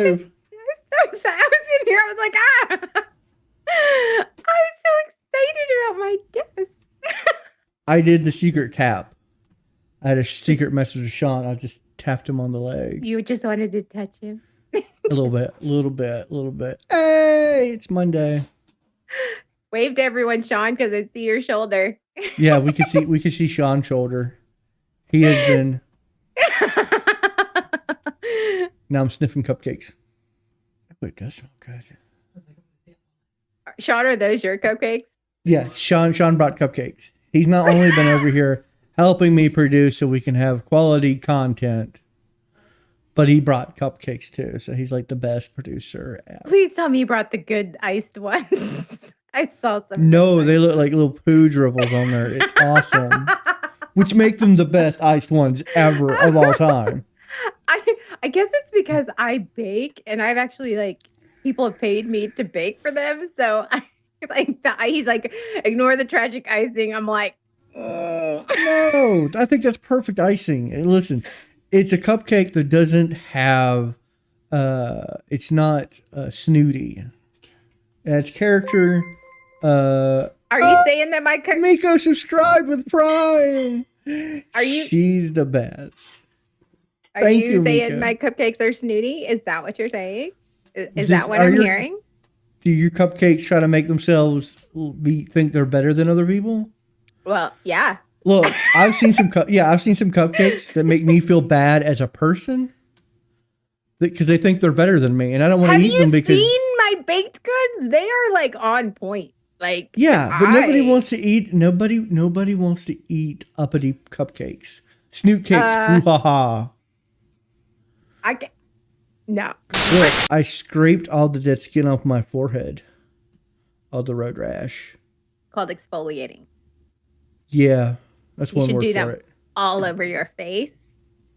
alive. I'm so excited. I was in here. I was like, ah. I'm so excited about my desk. I did the secret tap. I had a secret message with Sean. I just tapped him on the leg. You just wanted to touch him. A little bit. Hey, it's Monday. Wave to everyone, Sean, because I see your shoulder. Yeah, we could see Sean's shoulder. He has been. Now I'm sniffing cupcakes. Oh, it does smell good. Sean, are those your cupcakes? Yeah, Sean brought cupcakes. He's not only been over here helping me produce so we can have quality content, but he brought cupcakes too. So he's like the best producer ever. Please tell me you brought the good iced ones. I saw some. No, they look like little poo dribbles on there. It's awesome. Which make them the best iced ones ever of all time. I guess it's because I bake, and I've actually people have paid me to bake for them. So he's like, ignore the tragic icing. I'm like, oh. No, I think that's perfect icing. And listen, it's a cupcake that doesn't have, it's not snooty. It's character. Are you saying that my Miko subscribed with Prime? Are you? She's the best. Are you saying Mika. My cupcakes are snooty? Is that what you're saying? Is that what I'm hearing? Do your cupcakes try to make themselves think they're better than other people? Well, yeah. Look, I've seen some cupcakes that make me feel bad as a person because they think they're better than me, and I don't want to eat them because. Have you seen my baked goods? They are on point. Yeah, but nobody wants to eat. Nobody wants to eat uppity cupcakes, snoot cakes. Boo ha ha. No. Look, I scraped all the dead skin off my forehead. All the road rash. Called exfoliating. Yeah, that's one word for it. You should do that all over your face.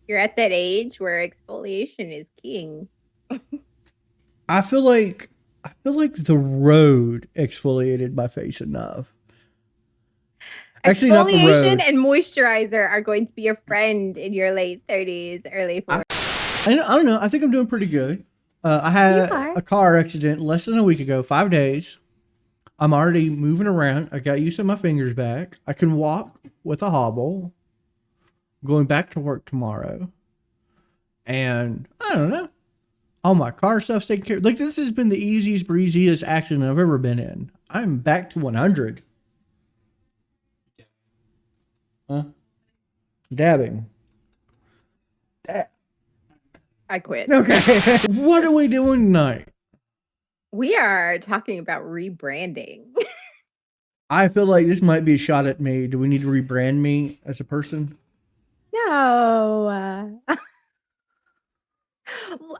You're at that age where exfoliation is king. I feel like the road exfoliated my face enough. Actually, not the road. Exfoliation and moisturizer are going to be your friend in your late 30s, early 40s. I don't know. I think I'm doing pretty good. I had a car accident less than a week ago, 5 days. I'm already moving around. I got used to my fingers back. I can walk with a hobble. I'm going back to work tomorrow. And I don't know. All my car stuff's taken care of. This has been the easiest, breeziest accident I've ever been in. I'm back to 100. Huh? Dabbing. I quit. Okay. What are we doing tonight? We are talking about rebranding. I feel like this might be a shot at me. Do we need to rebrand me as a person? No.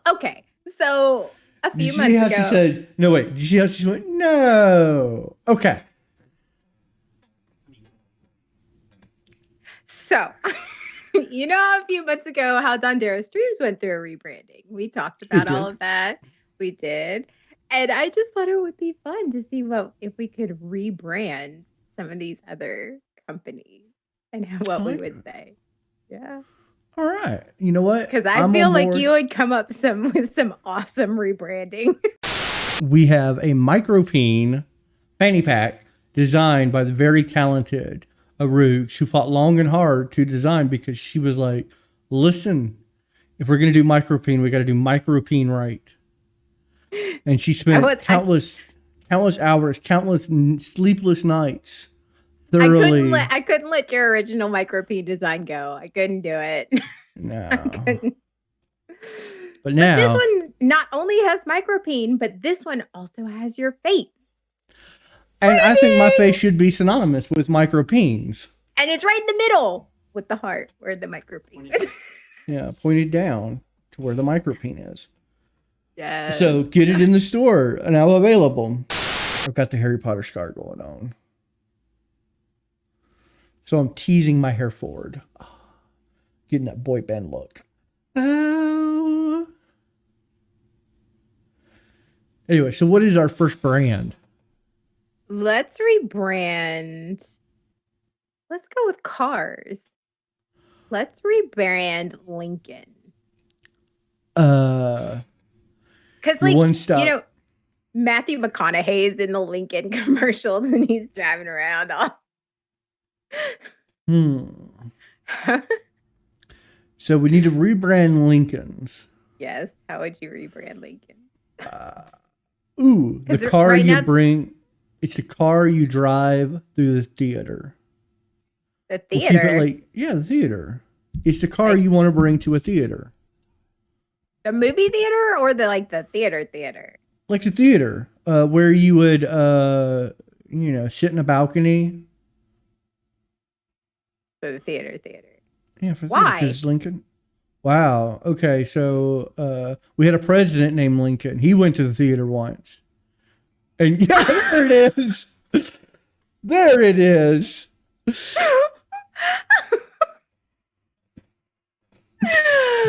Okay. So a few months ago. Did you see how she said, no, wait. Did you see how she went, no. Okay. So, a few months ago how DonderoStreams went through a rebranding. We talked about all of that. We did. And I just thought it would be fun to see if we could rebrand some of these other companies and what we would say. Yeah. All right. You know what? Because I feel like you would come up with some awesome rebranding. We have a micropeen fanny pack designed by the very talented Arugs, who fought long and hard to design because she was like, listen, if we're going to do micropeen, we got to do micropeen right. And she spent countless hours, countless sleepless nights. Thoroughly. I couldn't let your original micropeen design go. I couldn't do it. No. I couldn't. But now. But this one not only has micropeen, but this one also has your face. And I think my face should be synonymous with micropeens. And it's right in the middle with the heart where the micropeen is. Yeah, pointed down to where the micropeen is. Yeah. So get it in the store, now available. I've got the Harry Potter scar going on. So I'm teasing my hair forward. Getting that boy band look. Oh. Anyway, so what is our first brand? Let's rebrand. Let's go with cars. Let's rebrand Lincoln. Because, You're like, one stop. you know, Matthew McConaughey's in the Lincoln commercials and he's driving around all. So we need to rebrand Lincolns. Yes. How would you rebrand Lincoln? The car right you bring. It's the car you drive through the theater. The theater? We'll keep it the theater. It's the car you want to bring to a theater. The movie theater or the theater? Like the theater, where you would, sit in a balcony. So the theater. Yeah, for why? Because Lincoln. Wow. Okay, so we had a president named Lincoln. He went to the theater once. And yeah, there it is. There it is.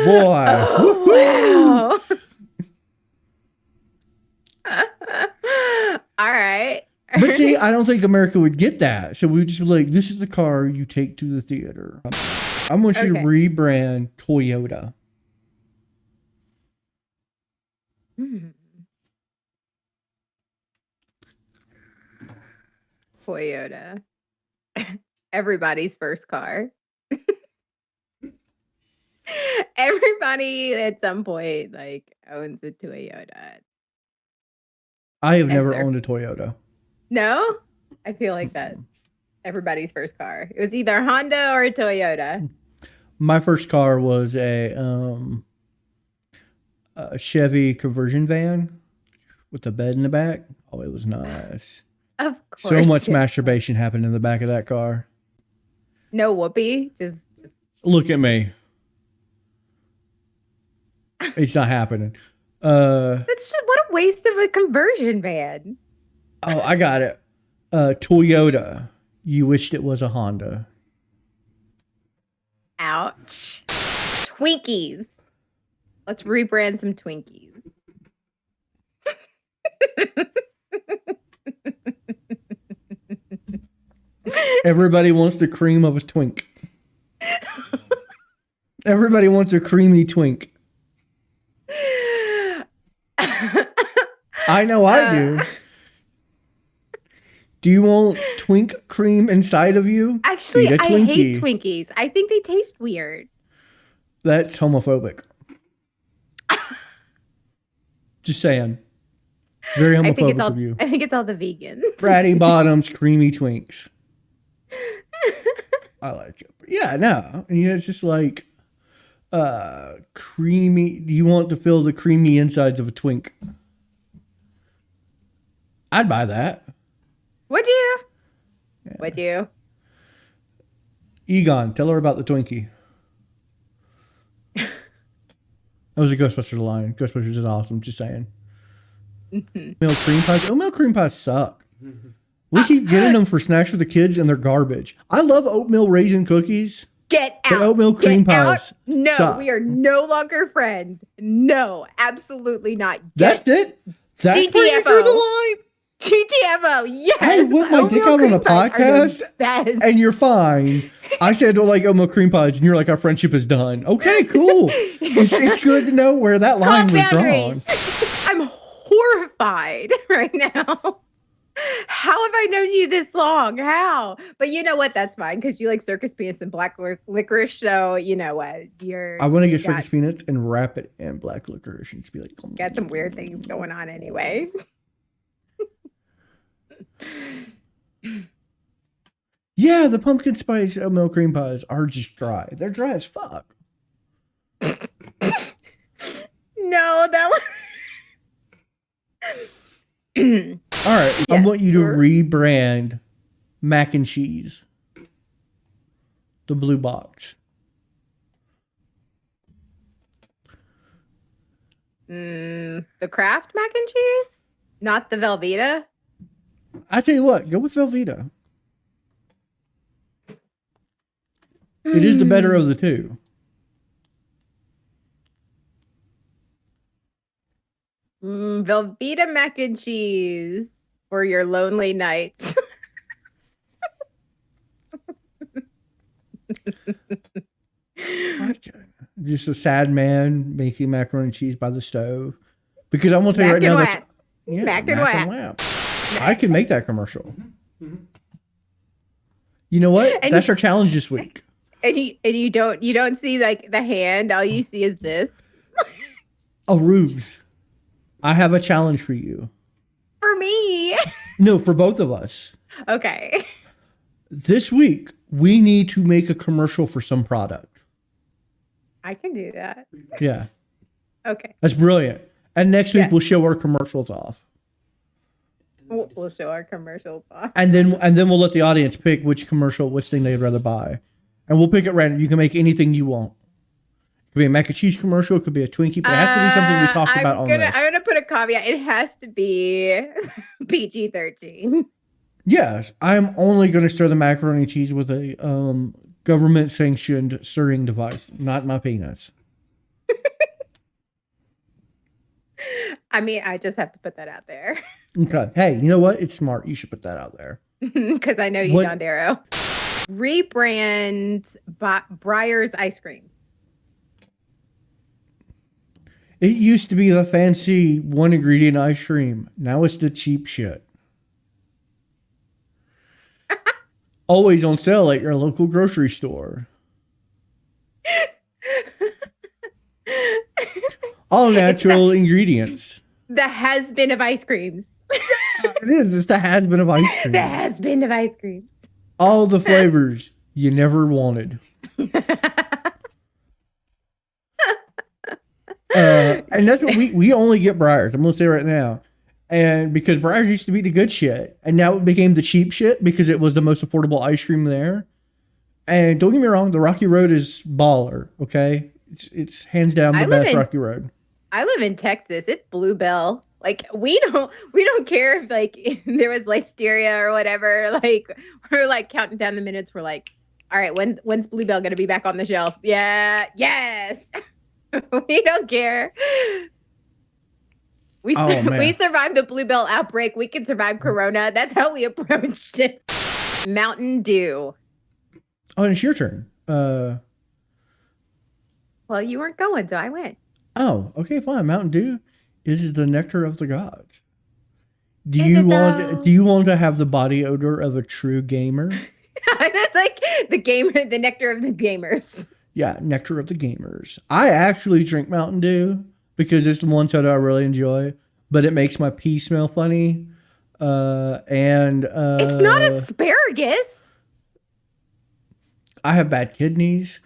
Boy. Oh, wow. All right. But see, I don't think America would get that. So we would just be like, this is the car you take to the theater. I want you to rebrand Toyota. Toyota. Everybody's first car. Everybody at some point owns a Toyota. I have never owned a Toyota. No? I feel like that. Everybody's first car. It was either Honda or a Toyota. My first car was a Chevy conversion van with a bed in the back. Oh, it was nice. Of course. So much masturbation happened in the back of that car. No whoopee. Just look at me. It's not happening. That's just what a waste of a conversion van. Oh, I got it. Toyota. You wished it was a Honda. Ouch. Twinkies. Let's rebrand some Twinkies. Everybody wants the cream of a twink. Everybody wants a creamy twink. I know I do. Do you want twink cream inside of you? Actually, I hate Twinkies. I think they taste weird. That's homophobic. Just saying. Very homophobic of you. I think it's all the vegans. Bratty Bottoms, creamy twinks. I like it. Yeah, no. It's just like creamy. Do you want to feel the creamy insides of a twink? I'd buy that. Would you? Yeah. Would you? Egon, tell her about the Twinkie. That was a Ghostbusters line. Ghostbusters is awesome. Just saying. Milk cream pies. Oatmeal cream pies suck. We keep getting them for snacks for the kids and they're garbage. I love oatmeal raisin cookies. Get out. But oatmeal cream pies. No, stop. We are no longer friends. No, absolutely not. That's it? That's where you drew the line? GTFO, yes. I whipped my dick out on a podcast and you're fine. I said I don't like oatmeal cream pies and you're like, our friendship is done. Okay, cool. It's good to know where that line was drawn. I'm horrified right now. How have I known you this long? How? But you know what? That's fine because you like circus peanuts and black licorice. So you know what? I want to get circus peanuts and wrap it in black licorice and just be like, got some weird things going on anyway. Yeah, the pumpkin spice oatmeal cream pies are just dry. They're dry as fuck. No, that was. All right, I want you to rebrand mac and cheese. The blue box. The Kraft mac and cheese? Not the Velveeta? I tell you what, go with Velveeta. It is the better of the two. Velveeta mac and cheese for your lonely nights. Just a sad man making macaroni and cheese by the stove. Because I'm gonna tell you right now Mac Mac and and Whap. I can make that commercial. You know what? And That's our challenge this week. And you don't see like the hand. All you see is this. Arugs, I have a challenge for you. For me. No, for both of us. Okay. This week, we need to make a commercial for some product. I can do that. Yeah. Okay. That's brilliant. And next week, we'll show our commercials off. We'll show our commercials off. And then we'll let the audience pick which thing they'd rather buy. And we'll pick it random. You can make anything you want. It could be a mac and cheese commercial. It could be a Twinkie. But it has to be something we talked about on this. I'm going to put a caveat. It has to be PG-13. Yes. I'm only going to stir the macaroni and cheese with a government-sanctioned stirring device, not my peanuts. I mean, I just have to put that out there. Okay. Hey, you know what? It's smart. You should put that out there. Because I know you, Dondero. Rebrand Breyer's ice cream. It used to be the fancy one ingredient ice cream. Now it's the cheap shit. Always on sale at your local grocery store. All natural ingredients. The has-been of ice cream. It is. It's the has-been of ice cream. The has-been of ice cream. All the flavors you never wanted. And that's what we only get Breyers. I'm gonna say right now, and because Breyers used to be the good shit, and now it became the cheap shit because it was the most affordable ice cream there. And don't get me wrong, the Rocky Road is baller. Okay, it's hands down the best Rocky Road. I live in Texas. It's Bluebell. Like we don't care if like if there was listeria or whatever. Like we're like counting down the minutes. We're like, all right, when's Bluebell gonna be back on the shelf? Yeah, yes. We don't care. We survived the Bluebell outbreak. We can survive Corona. That's how we approached it. Mountain Dew. Oh, and it's your turn. Well, you weren't going, so I went. Oh, okay, fine. Mountain Dew is the nectar of the gods. Do you want to have the body odor of a true gamer? That's like the nectar of the gamers. Yeah, nectar of the gamers. I actually drink Mountain Dew because it's the one soda I really enjoy, but it makes my pee smell funny. It's not asparagus. I have bad kidneys.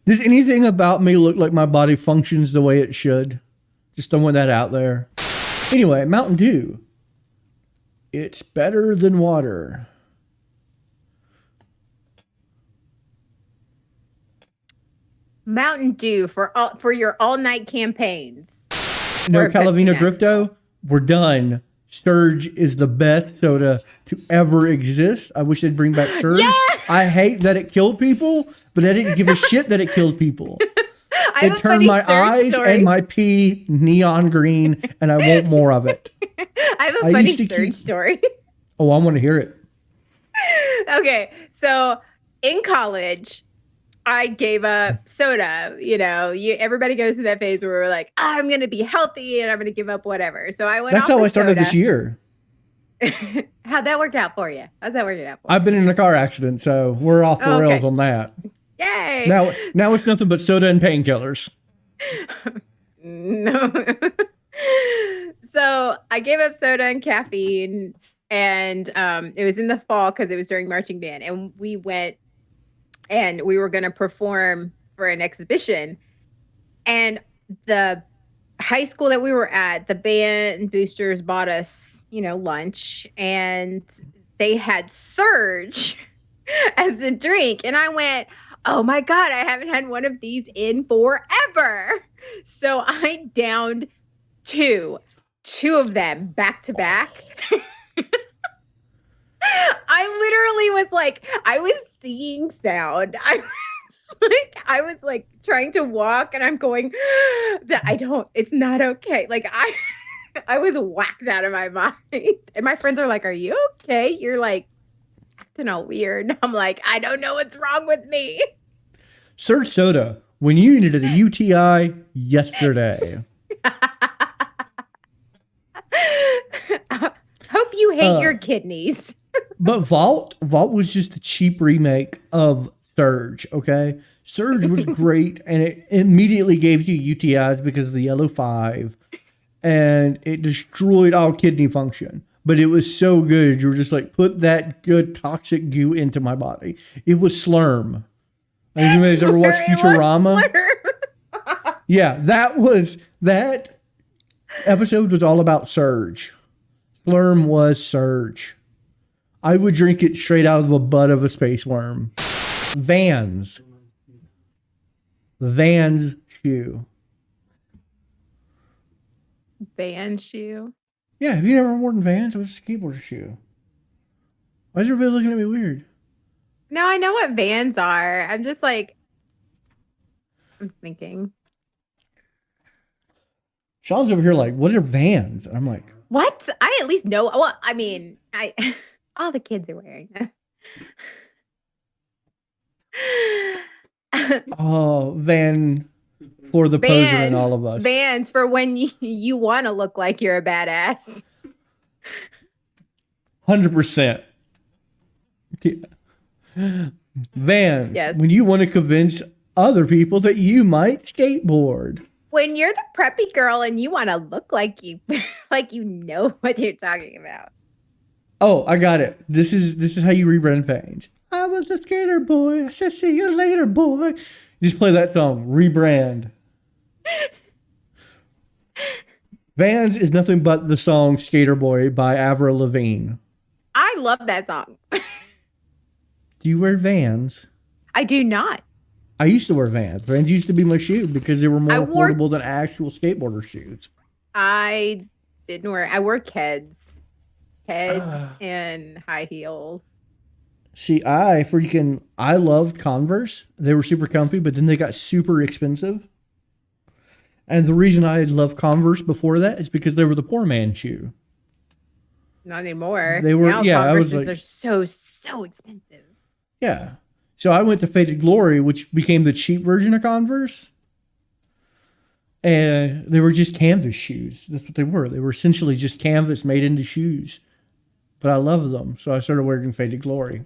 Does anything about me look like my body functions the way it should? Just throwing that out there. Anyway, Mountain Dew. It's better than water. Mountain Dew for your all-night campaigns. No Calavina Drifto. We're done. Surge is the best soda to ever exist. I wish they'd bring back Surge. Yeah! I hate that it killed people, but I didn't give a shit that it killed people. It turned my eyes and my pee neon green, and I want more of it. I have a funny Surge story. Oh, I want to hear it. Okay, so in college, I gave up soda. You know, everybody goes through that phase where we're like, I'm going to be healthy and I'm going to give up whatever. So I went. That's how I started this year. How'd that work out for you? How's that working out for you? I've been in a car accident, so we're off the rails on that. Yay! Now it's nothing but soda and painkillers. No. So I gave up soda and caffeine, and it was in the fall because it was during marching band, and we went. And we were going to perform for an exhibition. And the high school that we were at, the band boosters bought us, lunch. And they had Surge as the drink. And I went, oh my God, I haven't had one of these in forever. So I downed two of them back to back. I literally was like, I was seeing sound. I was like trying to walk and I'm going, it's not okay. Like I was whacked out of my mind. And my friends are like, are you okay? You're like acting all weird. I'm like, I don't know what's wrong with me. Surge soda when you needed a UTI yesterday. Hope you hate your kidneys. But Vault was just a cheap remake of Surge, okay? Surge was great, and it immediately gave you UTIs because of the yellow 5, and it destroyed all kidney function. But it was so good, you were just like, put that good toxic goo into my body. It was Slurm. Have you guys ever watched Futurama? Yeah, that episode was all about Surge. Slurm was Surge. I would drink it straight out of the butt of a space worm. Vans shoe. Van shoe. Yeah, have you never worn Vans? It was a skateboarder shoe. Why is everybody looking at me weird? No, I know what Vans are. I'm just like, I'm thinking. Sean's over here like, what are Vans? And I'm like, what? I at least know. Well, I mean, all the kids are wearing them. Oh, Van for the poser in all of us. Vans for when you want to look like you're a badass. 100%. Yeah. Vans. Yes. When you want to convince other people that you might skateboard. When you're the preppy girl and you want to look like you know what you're talking about. Oh, I got it. This is how you rebrand page. I was a skater boy. I said, see you later, boy. Just play that song. Rebrand. Vans is nothing but the song Skater Boy by Avril Lavigne. I love that song. Do you wear Vans? I do not. I used to wear Vans. Vans used to be my shoe because they were more affordable than actual skateboarder shoes. I didn't wear. I wore Keds and high heels. See, I loved Converse. They were super comfy, but then they got super expensive. And the reason I loved Converse before that is because they were the poor man shoe. Not anymore. They were, now Converses are so expensive. Yeah. So I went to Faded Glory, which became the cheap version of Converse. And they were just canvas shoes. That's what they were. They were essentially just canvas made into shoes. But I loved them. So I started wearing Faded Glory.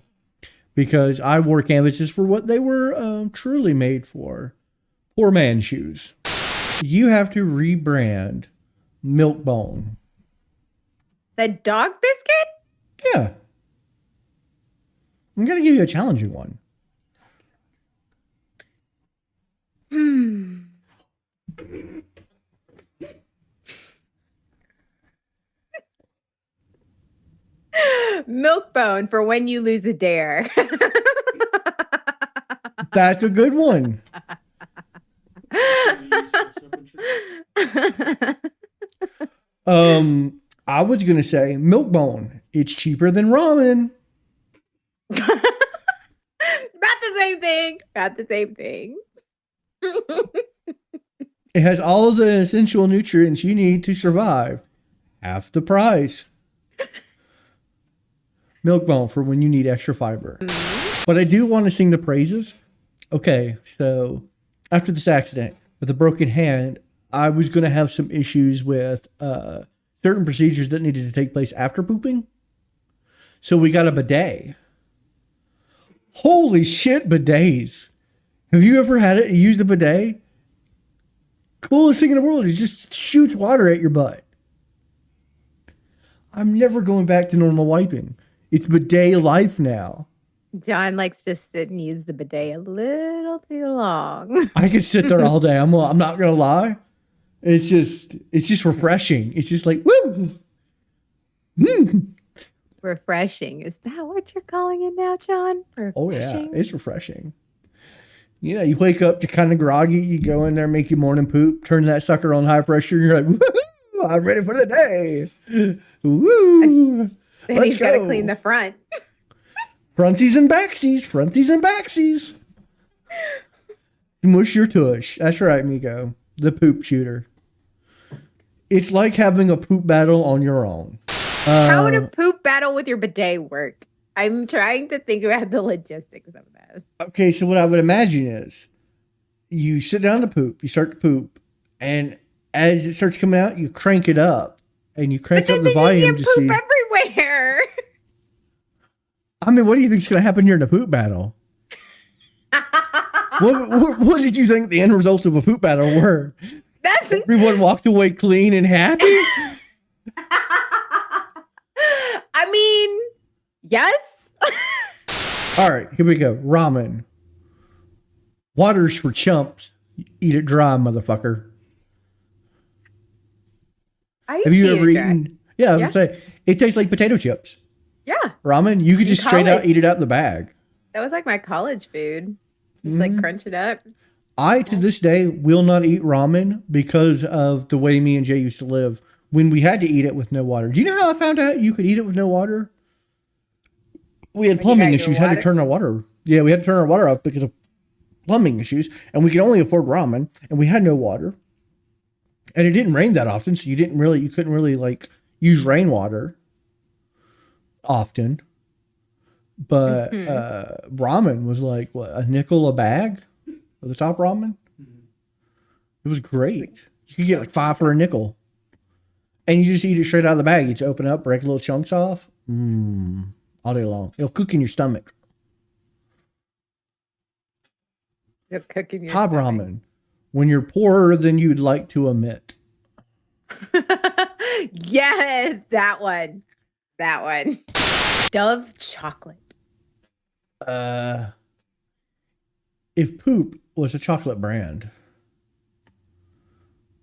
Because I wore canvases for what they were truly made for. Poor man shoes. You have to rebrand Milk-Bone. The dog biscuit? Yeah. I'm going to give you a challenging one. Milk-Bone for when you lose a dare. That's a good one. I was going to say Milk-Bone. It's cheaper than ramen. About the same thing. About the same thing. It has all the essential nutrients you need to survive. Half the price. Milk-Bone for when you need extra fiber. But I do want to sing the praises. Okay, so after this accident with a broken hand, I was going to have some issues with certain procedures that needed to take place after pooping. So we got a bidet. Holy shit, bidets. Have you ever had it? Used a bidet? Coolest thing in the world. It just shoots water at your butt. I'm never going back to normal wiping. It's bidet life now. John likes to sit and use the bidet a little too long. I could sit there all day. I'm not going to lie. It's just refreshing. It's just like, woo! Refreshing. Is that what you're calling it now, John? Refreshing? Oh, yeah. It's refreshing. You know, you wake up, you're kind of groggy. You go in there, make your morning poop, turn that sucker on high pressure. And you're like, woo! I'm ready for the day. Woo! Then he's got to clean the front. Fronties and backsies. Fronties and backsies. Mush your tush. That's right, Miko. The poop shooter. It's like having a poop battle on your own. How would a poop battle with your bidet work? I'm trying to think about the logistics of this. Okay, so what I would imagine is you sit down to poop, you start to poop, and as it starts coming out, you crank it up, and you crank up the volume to see. Everywhere. I mean, what do you think is going to happen during the poop battle? What did you think the end result of a poop battle were? Everyone walked away clean and happy? I mean, yes. All right, here we go. Ramen. Water's for chumps. Eat it dry, motherfucker. Have you ever eaten? Yeah, I would say it tastes like potato chips. Yeah. Ramen, you could just straight out eat it out the bag. That was like my college food. Just like crunch it up. I, to this day, will not eat ramen because of the way me and Jay used to live when we had to eat it with no water. Do you know how I found out you could eat it with no water? We had plumbing issues, had to turn our water. Yeah, we had to turn our water off because of plumbing issues, and we could only afford ramen, and we had no water. And it didn't rain that often, so you couldn't really like use rainwater often. But ramen was like what, a nickel a bag for the top ramen. It was great. You could get like 5 for a nickel, and you just eat it straight out of the bag. You just open it up, break little chunks off, all day long. It'll cook in your stomach. It'll cook in your top stomach. Ramen, when you're poorer than you'd like to admit. Yes, that one. That one. Dove chocolate. If poop was a chocolate brand,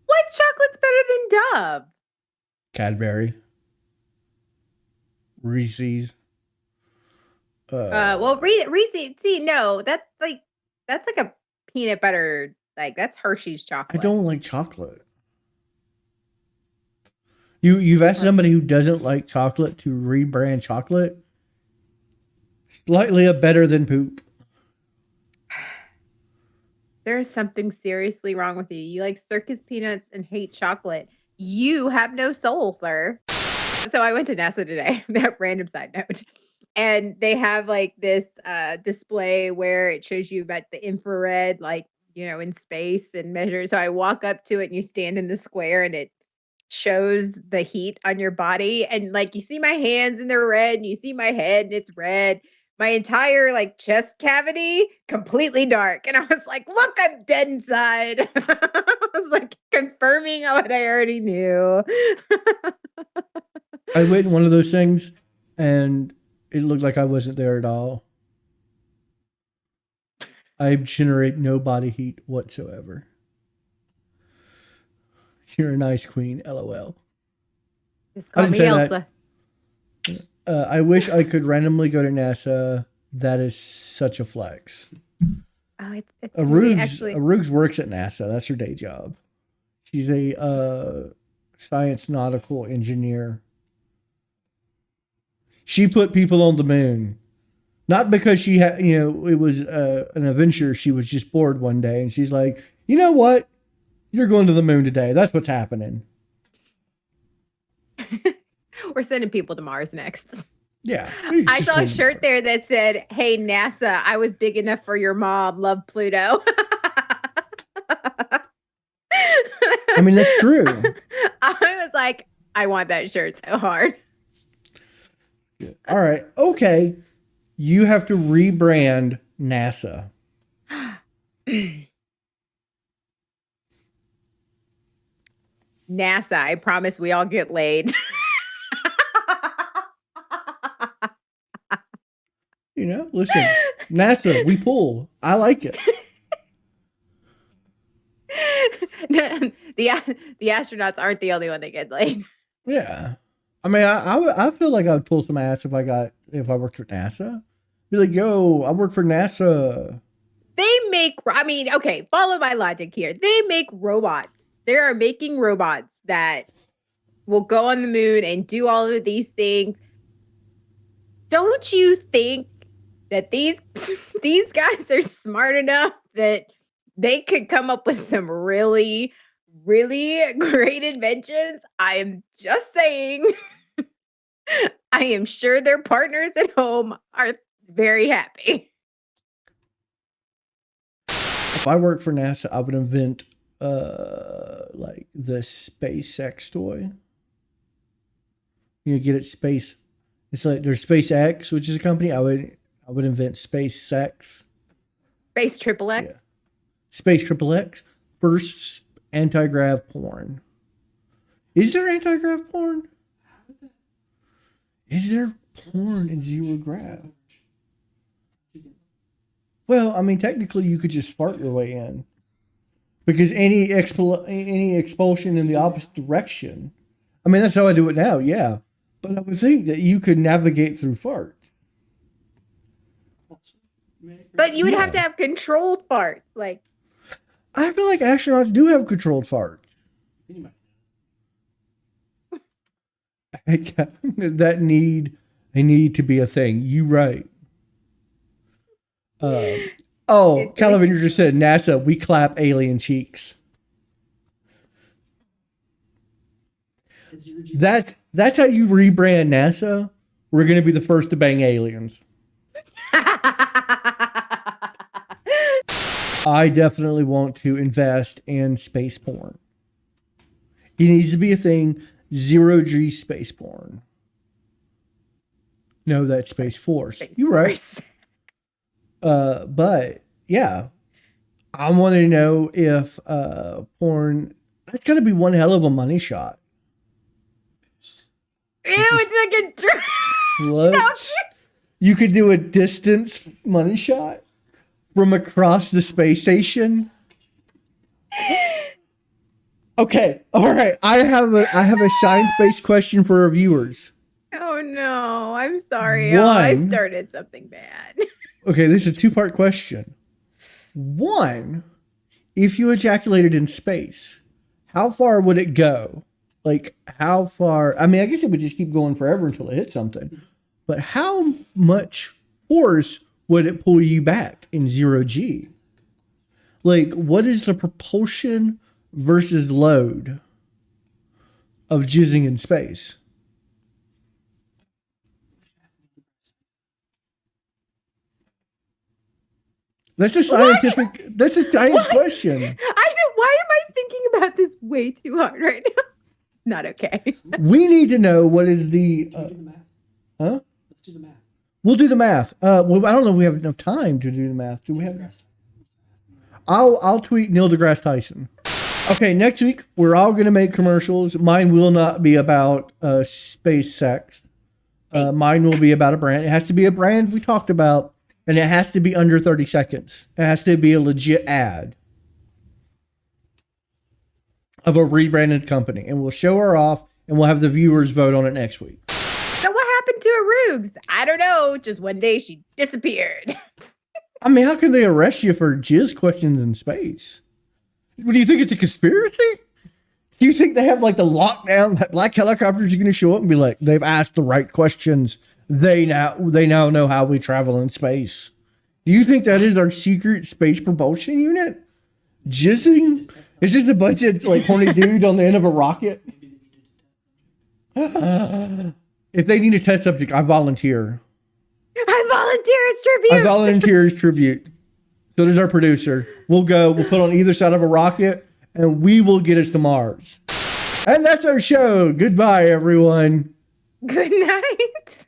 what chocolate's better than Dove? Cadbury, Reese's. Well, Reese's. See, no, that's like a peanut butter. Like that's Hershey's chocolate. I don't like chocolate. You've asked somebody who doesn't like chocolate to rebrand chocolate. Slightly better than poop. There is something seriously wrong with you. You like circus peanuts and hate chocolate. You have no soul, sir. So I went to NASA today, that random side note. And they have like this display where it shows you about the infrared, like, in space and measures. So I walk up to it and you stand in the square and it shows the heat on your body. And like, you see my hands and they're red and you see my head and it's red. My entire like chest cavity completely dark. And I was like, look, I'm dead inside. I was like confirming what I already knew. I went in one of those things and it looked like I wasn't there at all. I generate no body heat whatsoever. You're a nice queen, LOL. Just call me Elsa. I wish I could randomly go to NASA. That is such a flex. Oh, it's Arugs works at NASA. That's her day job. She's a science nautical engineer. She put people on the moon. Not because she had, it was an adventure. She was just bored one day and she's like, you know what? You're going to the moon today. That's what's happening. We're sending people to Mars next. Yeah. I saw a shirt there that said, hey, NASA, I was big enough for your mom. Love Pluto. I mean, that's true. I was like, I want that shirt so hard. All right. Okay. You have to rebrand NASA. NASA, I promise we all get laid. Listen, NASA, we pull. I like it. The astronauts aren't the only one that get laid. Yeah. I mean, I feel like I would pull some ass if I worked for NASA. Be like, yo, I work for NASA. Okay, follow my logic here. They make robots. They are making robots that will go on the moon and do all of these things. Don't you think that these guys are smart enough that they could come up with some really, really great inventions? I am just saying. I am sure their partners at home are very happy. If I worked for NASA, I would invent like the space sex toy. You know, get it space. It's like there's SpaceX, which is a company. I would invent space sex. Space Triple X. Yeah. Space Triple X. First anti-grav porn. Is there anti-grav porn? Is there porn in zero grav? Well, I mean, technically, you could just fart your way in, because any expulsion in the opposite direction. I mean, that's how I do it now. Yeah, but I would think that you could navigate through farts. But you would have to have controlled farts, like. I feel like astronauts do have controlled farts. They need to be a thing. You right. Calavinder just said, NASA, we clap alien cheeks. That's how you rebrand NASA. We're going to be the first to bang aliens. I definitely want to invest in space porn. It needs to be a thing. 0G space porn. No, that's Space Force. You're right. But yeah, I want to know if porn. That's got to be one hell of a money shot. Ew, it's like a You could do a distance money shot from across the space station. Okay, all right. I have a science-based question for our viewers. Oh no, I'm sorry. I started something bad. Okay, this is a two-part question. One, if you ejaculated in space, how far would it go? Like, how far? I mean, I guess it would just keep going forever until it hit something. But how much force would it pull you back in 0G? Like, what is the propulsion versus load of jizzing in space? That's a scientific. That's a science question. I know. Why am I thinking about this way too hard right now? Not okay. We need to know what is the. Huh? Let's do the math. We'll do the math. Well, I don't know if we have enough time to do the math. Do we have? I'll tweet Neil deGrasse Tyson. Okay, next week we're all going to make commercials. Mine will not be about space sex. Mine will be about a brand. It has to be a brand we talked about. And it has to be under 30 seconds. It has to be a legit ad of a rebranded company. And we'll show her off and we'll have the viewers vote on it next week. So what happened to Arugs? I don't know. Just one day she disappeared. I mean, how can they arrest you for jizz questions in space? What do you think? It's a conspiracy? Do you think they have like the lockdown, black helicopters are going to show up and be like, they've asked the right questions. They now know how we travel in space. Do you think that is our secret space propulsion unit? Jizzing? Is this a bunch of like horny dudes on the end of a rocket? If they need a test subject, I volunteer. I volunteer as tribute. I volunteer as tribute. So does our producer. We'll go. We'll put on either side of a rocket, and we will get us to Mars. And that's our show. Goodbye, everyone. Good night.